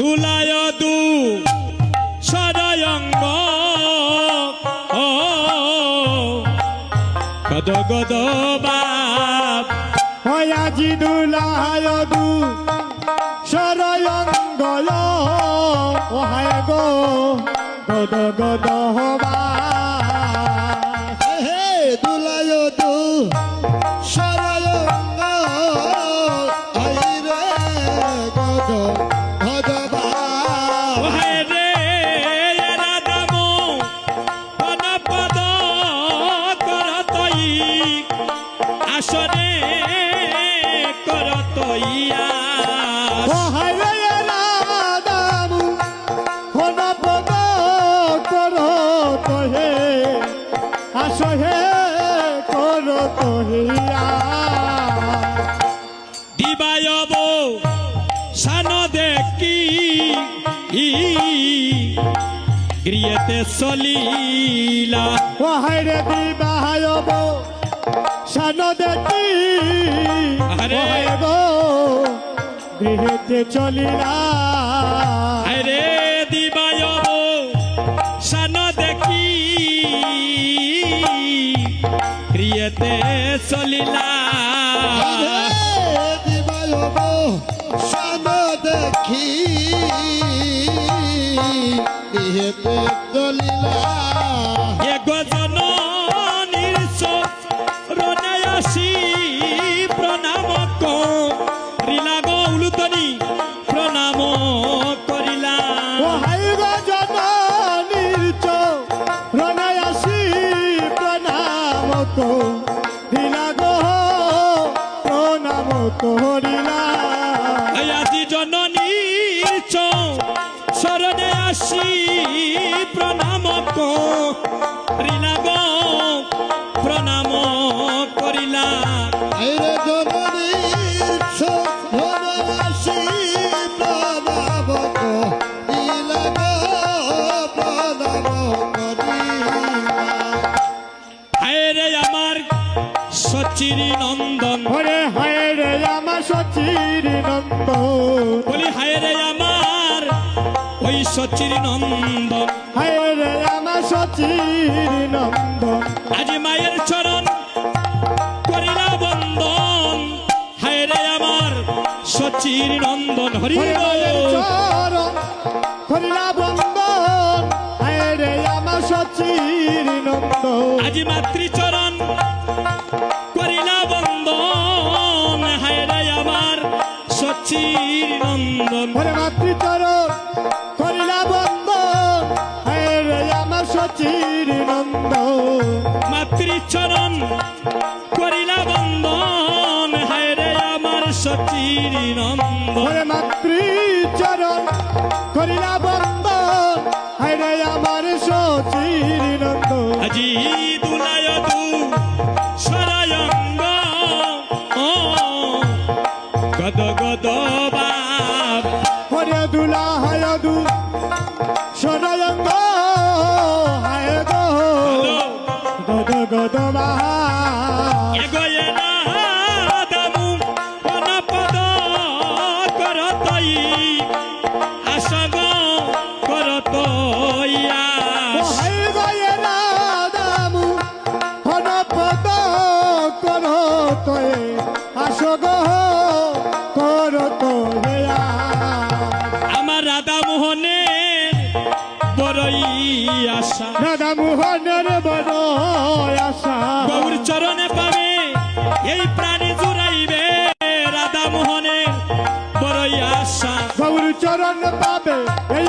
দুলায় দু সরয়ঙ্গ গদ গদ বাপ হয় আজি দুলায় দু সরয়ঙ্গ ও হায় গো গদ গদ হবা হে দুলায় দু সরয়ঙ্গ আই রে গদ ভজবা হায় রে রাধাম পদ করতই আসরে করতইয়া ও হায় রে রাধাম হন পদ করো তোহে আসো হে করো তোহিয়া দিবায়ব সান দেখি গৃহেতে চলিলা ও হায় রে বিবাহব সান দেখি আরে। ও হায় গো গৃহেতে চলিলা আরে দিবায়ব সান দেখি গৃহেতে চলিলা দিবায়ব সান দেখি ইহেতে চলিলা এগজন রনায়াসী প্রণাম করিলা গো উলুতনি প্রণাম করিলা ও হায় গো জননীর চরণায়াসি প্রণাম করিলা গো প্রণাম করিলা আজি জননীর শরণে আসি প্রণাম করিলা গো প্রণাম করিলা আইরে জননীর শোভনাশী প্রণাম করিলা গো প্রণাম করিলা হায় রে আমার সচির নন্দন ওরে হায় রে আমার সচির নন্দ বলি হায় রে আমার ওই সচির নন্দন হায় রে আমার সচির নন্দ আজি মায়ের চরণ করিলা বন্দন হায় রে আমার সচির নন্দন হরি হরে মায়ের চরণ করিলা বন্দন হায় রে আমার সচির নন্দ আজি মাতৃচরণ করিলা বন্দন হায় রে আমার সচির নন্দন হরে মাতৃচরণ করিলা বন্দন হায় রে আমার সচির নন্দ মাতৃচরণ করিলা বন্দন হায় রে আমার সচির নন্দন হরে মাতৃচরণ করিলা বন্দন হায় রে আমার সচির নন্দ আজি দুলায় দু সরয়ঙ্গ গদ গদ বাপ হরে দুলা হায় দু সরয়ঙ্গ হায় গো গদ গদ মাহা এগোয়ে না দামু পদ করতই আসগ করতইয়া হায় গয়ে রাধামু হন পদ করো তোয়ে আসো গো করো তোয়া আমার রাধা মোহনের বড়ই আশা রাধা মোহনের বড় আশা গৌর চরণে পাবে এই প্রাণী জুড়াইবে রাধা মোহনের বড়ই আশা গৌর চরণ পাবে এই